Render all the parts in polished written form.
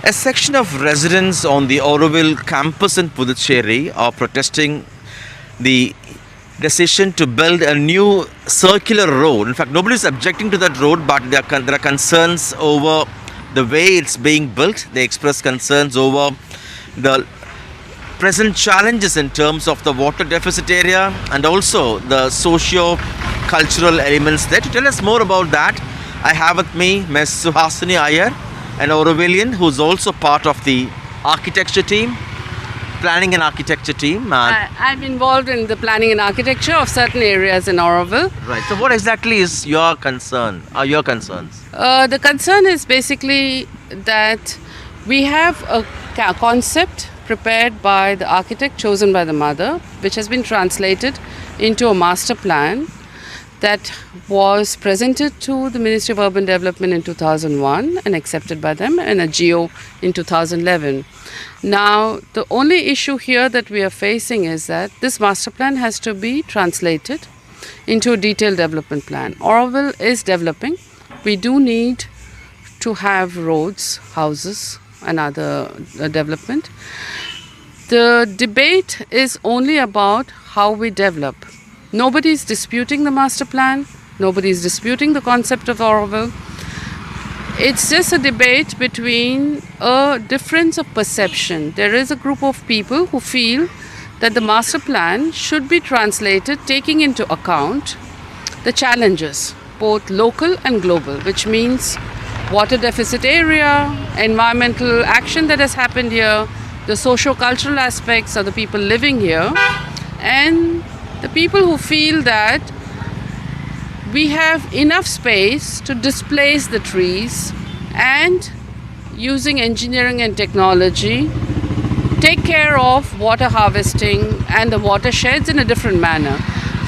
A section of residents on the Auroville campus in Puducherry are protesting the decision to build a new circular road. In fact, nobody is objecting to that road, but there are concerns over the way it's being built. They express concerns over the present challenges in terms of the water deficit area and also the socio-cultural elements there. To tell us more about that, I have with me Ms. Suhasini Iyer, an Aurovillian who's also part of the architecture team, planning and architecture team. I'm involved in the planning and architecture of certain areas in Auroville. Right. So what exactly is your concern? Are your concerns? The concern is basically that we have a concept prepared by the architect chosen by the mother, which has been translated into a master plan that was presented to the Ministry of Urban Development in 2001 and accepted by them, and a GO in 2011. Now, the only issue here that we are facing is that this master plan has to be translated into a detailed development plan. Auroville is developing. We do need to have roads, houses, and other development. The debate is only about how we develop. Nobody is disputing the master plan. Nobody is disputing the concept of Auroville. It's just a debate between a difference of perception. There is a group of people who feel that the master plan should be translated taking into account the challenges, both local and global, which means water deficit area, environmental action that has happened here, the socio-cultural aspects of the people living here, and the people who feel that we have enough space to displace the trees and, using engineering and technology, take care of water harvesting and the watersheds in a different manner.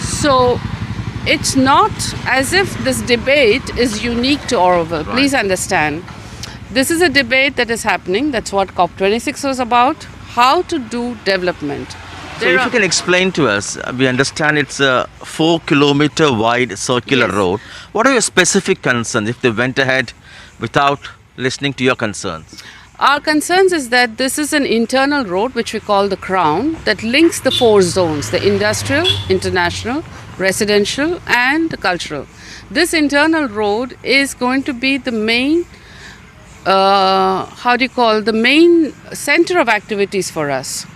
So it's not as if this debate is unique to Auroville. Right. Please understand. This is a debate that is happening. That's what COP26 was about. How to do development. So if you can explain to us, we understand it's a 4-kilometer wide circular Yes. road. What are your specific concerns if they went ahead without listening to your concerns? Our concerns is that this is an internal road, which we call the crown, that links the 4 zones, the industrial, international, residential, and the cultural. This internal road is going to be the main, the main center of activities for us.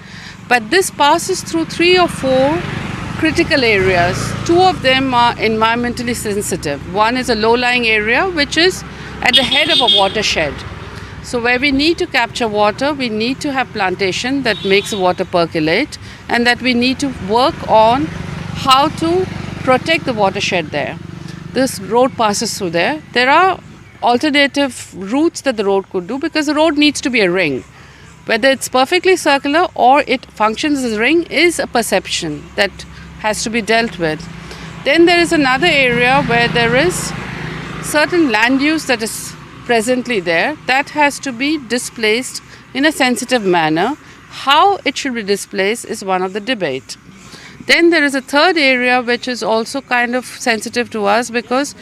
But this passes through 3 or 4 critical areas. 2 of them are environmentally sensitive. One is a low-lying area, which is at the head of a watershed. So where we need to capture water, we need to have plantation that makes the water percolate, and that we need to work on how to protect the watershed there. This road passes through there. There are alternative routes that the road could do, because the road needs to be a ring. Whether it's perfectly circular or it functions as a ring is a perception that has to be dealt with. Then there is another area where there is certain land use that is presently there that has to be displaced in a sensitive manner. How it should be displaced is one of the debate. Then there is a third area which is also kind of sensitive to us, because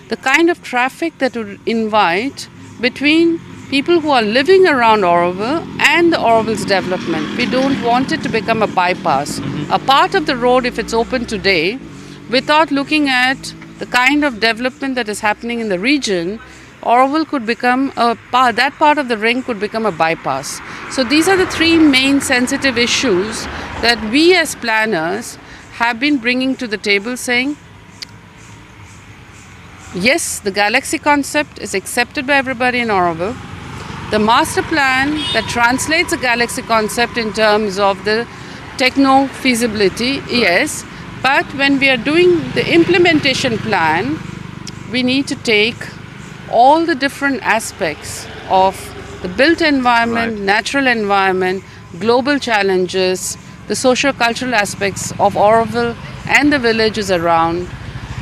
the kind of traffic that would invite between people who are living around Auroville and the Auroville's development. We don't want it to become a bypass. A part of the road, if it's open today, without looking at the kind of development that is happening in the region, Auroville could become that part of the ring could become a bypass. So these are the 3 main sensitive issues that we as planners have been bringing to the table, saying, yes, the galaxy concept is accepted by everybody in Auroville. The master plan that translates the galaxy concept in terms of the techno feasibility, yes, but when we are doing the implementation plan, we need to take all the different aspects of the built environment, Right. natural environment, global challenges, the socio-cultural aspects of Auroville and the villages around,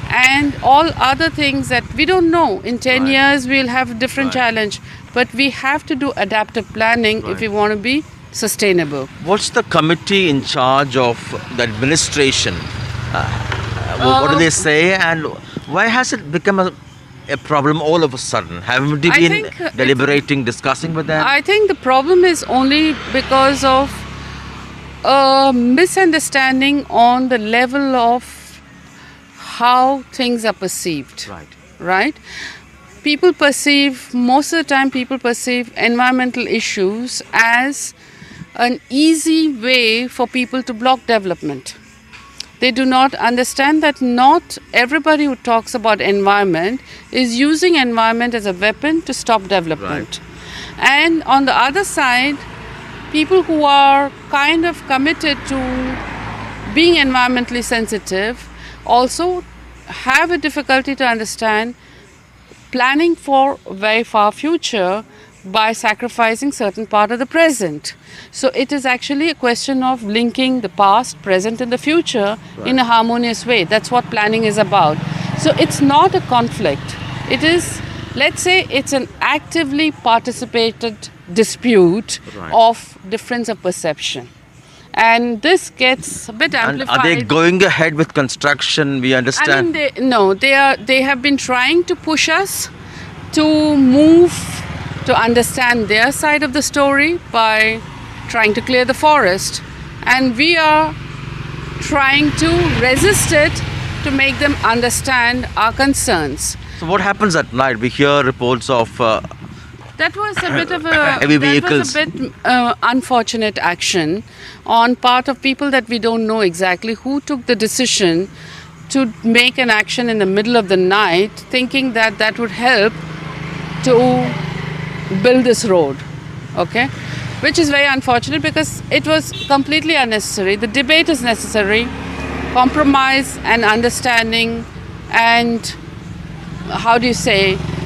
and all other things that we don't know. In 10 Right. years, we'll have a different Right. challenge. But we have to do adaptive planning if we want to be sustainable. What's the committee in charge of the administration? What do they say, and why has it become a a problem all of a sudden? Haven't you I been think, deliberating, discussing with them? I think the problem is only because of a misunderstanding on the level of how things are perceived. Right. Right? Most of the time, people perceive environmental issues as an easy way for people to block development. They do not understand that not everybody who talks about environment is using environment as a weapon to stop development. And on the other side, people who are kind of committed to being environmentally sensitive also have a difficulty to understand planning for a very far future by sacrificing certain part of the present. So it is actually a question of linking the past, present and the future in a harmonious way. That's what planning is about. So it's not a conflict. It is, let's say, it's an actively participated dispute of difference of perception. And this gets a bit amplified. And are they going ahead with construction? We understand. I mean, they have been trying to push us to move to understand their side of the story by trying to clear the forest. And we are trying to resist it to make them understand our concerns. So what happens at night? We hear reports of That was a bit of a heavy vehicles. That was a bit unfortunate action on part of people that we don't know exactly who took the decision to make an action in the middle of the night, thinking that that would help to build this road, okay? Which is very unfortunate because it was completely unnecessary. The debate is necessary, compromise and understanding and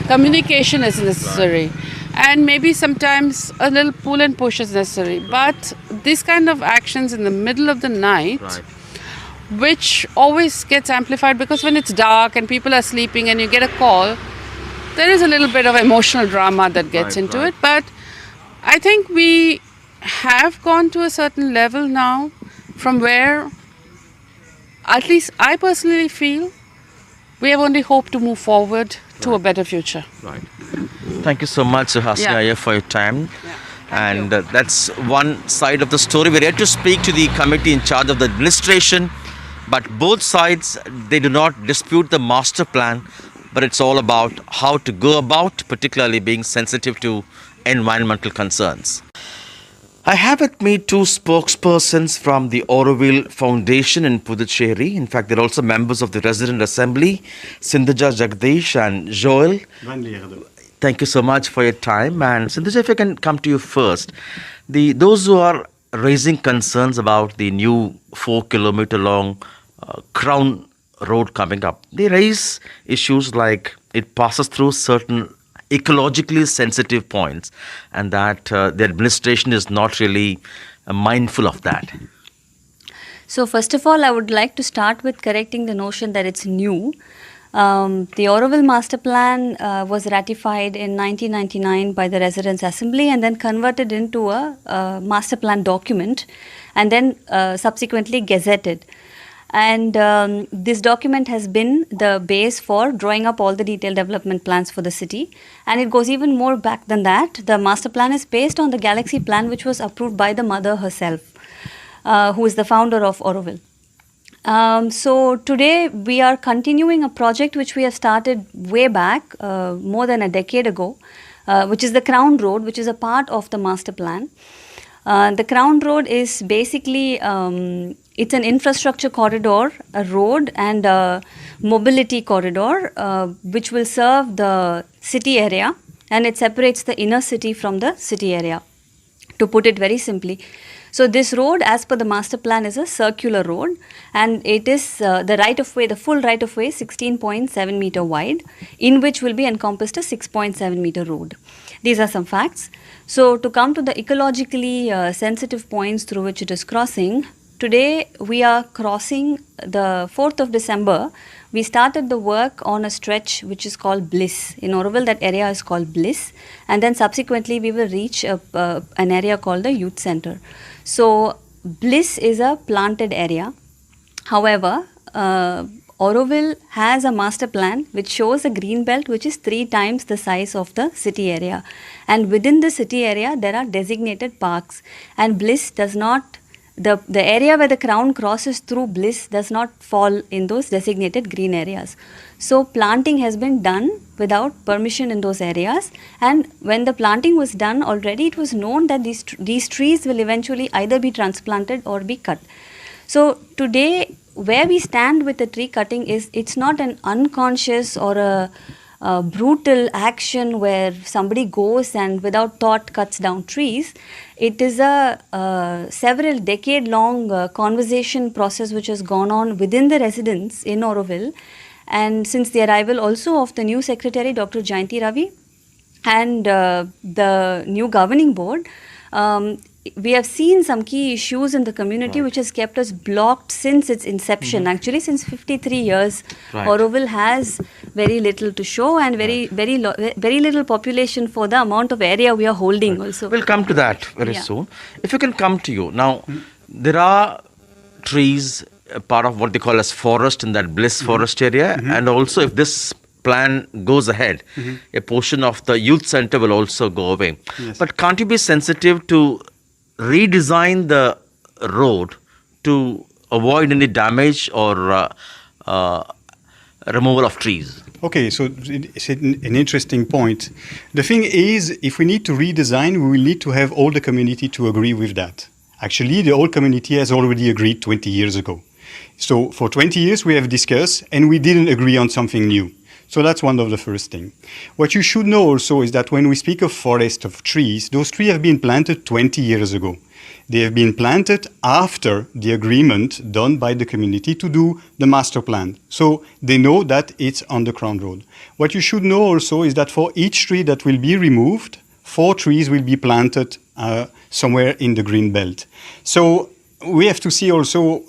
communication is necessary. And maybe sometimes a little pull and push is necessary. But these kind of actions in the middle of the night, which always gets amplified because when it's dark and people are sleeping and you get a call, there is a little bit of emotional drama that gets into it. But I think we have gone to a certain level now from where, at least I personally feel, we have only hope to move forward to a better future. Right. Thank you so much, Suhasini Iyer, for your time. And that's one side of the story. We're here to speak to the committee in charge of the administration. But both sides, they do not dispute the master plan. But it's all about how to go about, particularly being sensitive to environmental concerns. I have with me two spokespersons from the Auroville Foundation in Puducherry. In fact, they're also members of the Resident Assembly, Sindhuja and Joel. Thank you so much for your time. And Sindhuja, if I can come to you first. Those who are raising concerns about the new 4-kilometer long Crown Road coming up, they raise issues like it passes through certain ecologically sensitive points and that the administration is not really mindful of that. So first of all, I would like to start with correcting the notion that it's new. The Auroville Master Plan was ratified in 1999 by the Residents' Assembly and then converted into a Master Plan document and then subsequently gazetted. And this document has been the base for drawing up all the detailed development plans for the city. And it goes even more back than that. The master plan is based on the Galaxy plan, which was approved by the mother herself, who is the founder of Auroville. So today we are continuing a project which we have started way back, more than a decade ago, which is the Crown Road, which is a part of the master plan. The Crown Road is basically, it's an infrastructure corridor, a road and a mobility corridor which will serve the city area, and it separates the inner city from the city area, to put it very simply. So this road, as per the master plan, is a circular road, and it is the right-of-way, the full right-of-way, 16.7 meter wide, in which will be encompassed a 6.7 meter road. These are some facts. So to come to the ecologically sensitive points through which it is crossing, today we are crossing the 4th of December. We started the work on a stretch which is called Bliss. In Auroville, that area is called Bliss. And then subsequently we will reach an area called the Youth Center. So Bliss is a planted area. However, Auroville has a master plan which shows a green belt which is 3 times the size of the city area. And within the city area, there are designated parks. And Bliss does not, the area where the crown crosses through Bliss does not fall in those designated green areas. So planting has been done without permission in those areas. And when the planting was done already, it was known that these trees will eventually either be transplanted or be cut. So today, where we stand with the tree cutting is, it's not an unconscious or a brutal action where somebody goes and without thought cuts down trees. It is a several decade-long conversation process which has gone on within the residents in Auroville. And since the arrival also of the new secretary, Dr. Jayanti Ravi, and the new governing board, we have seen some key issues in the community which has kept us blocked since its inception. Actually, since 53 years, Auroville has very little to show and very little population for the amount of area we are holding also. We'll come to that very soon. If you can come to you. Now, there are trees, part of what they call as forest in that Bliss forest area, and also if this plan goes ahead, a portion of the youth center will also go away. Yes. But can't you be sensitive to redesign the road to avoid any damage or removal of trees? Okay, so it's an interesting point. The thing is, if we need to redesign, we will need to have all the community to agree with that. Actually, the whole community has already agreed 20 years ago. So for 20 years we have discussed and we didn't agree on something new. So that's one of the first things. What you should know also is that when we speak of forest of trees, those trees have been planted 20 years ago. They have been planted after the agreement done by the community to do the master plan. So they know that it's on the Crown Road. What you should know also is that for each tree that will be removed, 4 trees will be planted somewhere in the green belt. So we have to see also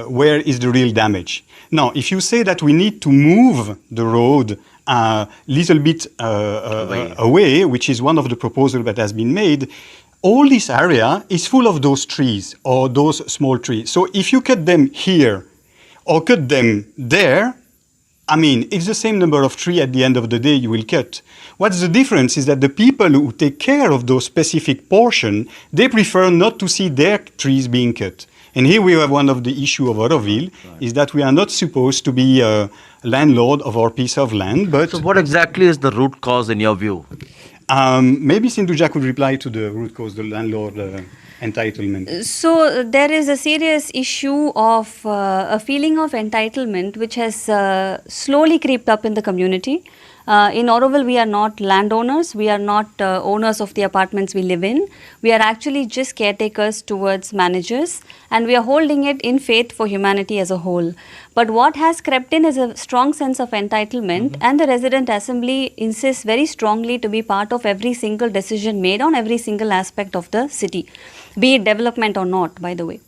where is the real damage. Now, if you say that we need to move the road a little bit away, which is one of the proposals that has been made, all this area is full of those trees or those small trees. So if you cut them here or cut them there, I mean, it's the same number of trees at the end of the day you will cut. What's the difference is that the people who take care of those specific portions, they prefer not to see their trees being cut. And here we have one of the issue of Auroville, is that we are not supposed to be a landlord of our piece of land. But So what exactly is the root cause in your view? maybe Sindhuja could reply to the root cause, the landlord entitlement. So there is a serious issue of a feeling of entitlement which has slowly creeped up in the community. In Auroville, we are not landowners, we are not owners of the apartments we live in. We are actually just caretakers towards managers, and we are holding it in faith for humanity as a whole. But what has crept in is a strong sense of entitlement, and the resident assembly insists very strongly to be part of every single decision made on every single aspect of the city, be it development or not, by the way.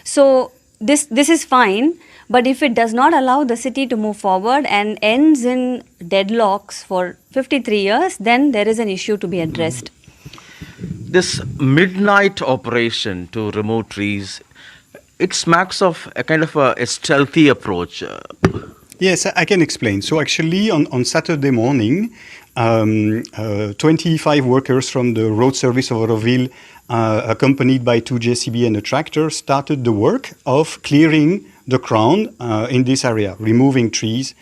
So this is fine. But if it does not allow the city to move forward and ends in deadlocks for 53 years, then there is an issue to be addressed. This midnight operation to remove trees, it smacks of a kind of a stealthy approach. Yes, I can explain. So actually on Saturday morning, 25 workers from the road service of Auroville, accompanied by 2 JCB and a tractor, started the work of clearing the crown in this area, removing trees.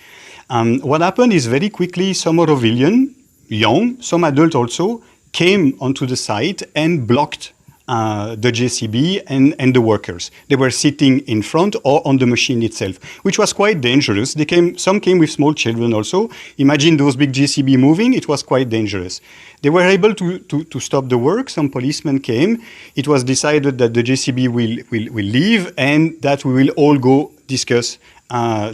What happened is very quickly some Aurovillian, young, some adult also, came onto the site and blocked the JCB and the workers. They were sitting in front or on the machine itself, which was quite dangerous. Some came with small children also. Imagine those big JCB moving, it was quite dangerous. They were able to stop the work. Some policemen came. It was decided that the JCB will leave and that we will all go discuss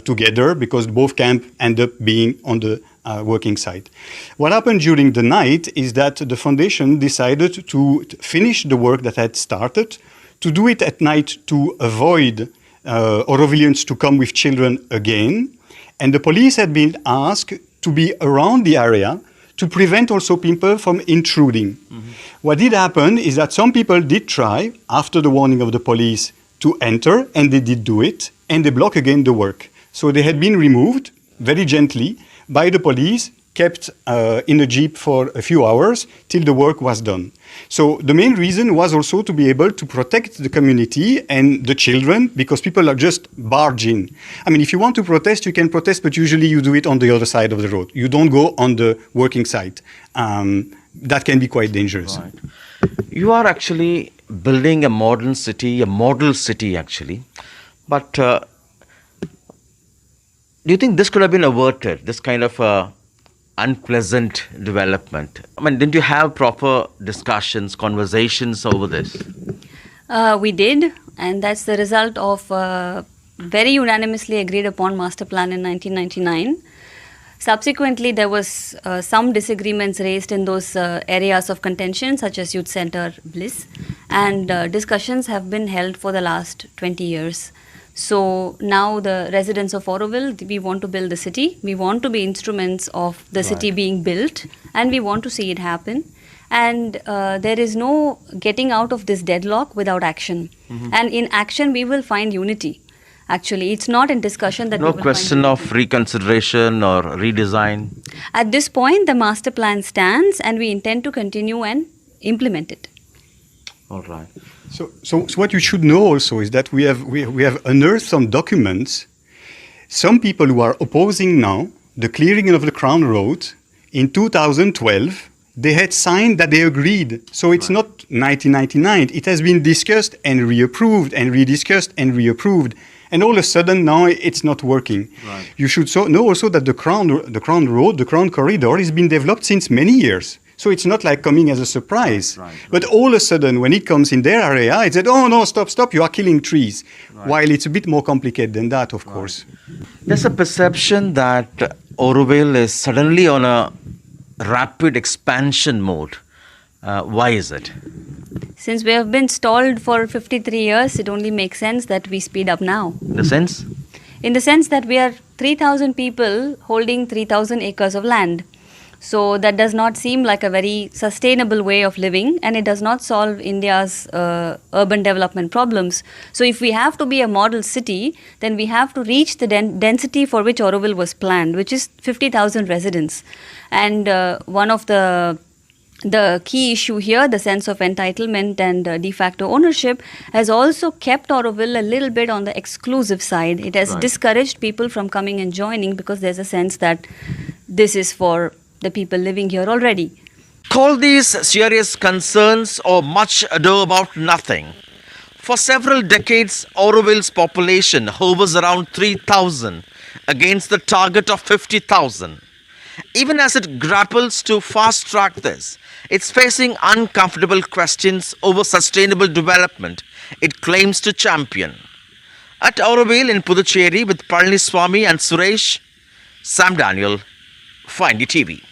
together because both camps end up being on the working site. What happened during the night is that the foundation decided to finish the work that had started, to do it at night to avoid Aurovillians to come with children again. And the police had been asked to be around the area to prevent also people from intruding. Mm-hmm. What did happen is that some people did try, after the warning of the police, to enter, and they did do it, and they block again the work. So they had been removed very gently by the police, kept in a jeep for a few hours till the work was done. So the main reason was also to be able to protect the community and the children, because people are just barged in. I mean, if you want to protest, you can protest, but usually you do it on the other side of the road. You don't go on the working site. That can be quite dangerous. Right. You are actually building a modern city, a model city actually. But do you think this could have been averted, this kind of unpleasant development? I mean, didn't you have proper discussions, conversations over this? We did, and that's the result of very unanimously agreed upon master plan in 1999. Subsequently, there was some disagreements raised in those areas of contention, such as youth center, Bliss, and discussions have been held for the last 20 years. So now the residents of Auroville, we want to build the city. We want to be instruments of the city being built, and we want to see it happen. And there is no getting out of this deadlock without action. And in action, we will find unity. Actually, it's not in discussion that No we will question find of reconsideration or redesign. At this point, the master plan stands, and we intend to continue and implement it. All right. So what you should know also is that we have unearthed some documents. Some people who are opposing now the clearing of the Crown Road in 2012, they had signed that they agreed. So it's not 1999. It has been discussed and reapproved and rediscussed and reapproved. And all of a sudden now it's not working. Right. You should know also that the Crown Road, the Crown Corridor, has been developed since many years. So it's not like coming as a surprise. Right. But all of a sudden, when it comes in their area, it's said, oh no, stop, you are killing trees. Right. While it's a bit more complicated than that, of course. There's a perception that Auroville is suddenly on a rapid expansion mode. Why is it? Since we have been stalled for 53 years, it only makes sense that we speed up now. In the sense? In the sense that we are 3,000 people holding 3,000 acres of land. So that does not seem like a very sustainable way of living, and it does not solve India's urban development problems. So if we have to be a model city, then we have to reach the density for which Auroville was planned, which is 50,000 residents. And one of the key issue here, the sense of entitlement and de facto ownership, has also kept Auroville a little bit on the exclusive side. It has discouraged people from coming and joining because there's a sense that this is for the people living here already. Call these serious concerns or much ado about nothing. For several decades, Auroville's population hovers around 3,000 against the target of 50,000. Even as it grapples to fast-track this, it's facing uncomfortable questions over sustainable development it claims to champion. At Auroville in Puducherry with Palaniswamy and Suresh, Sam Daniel, for NDTV.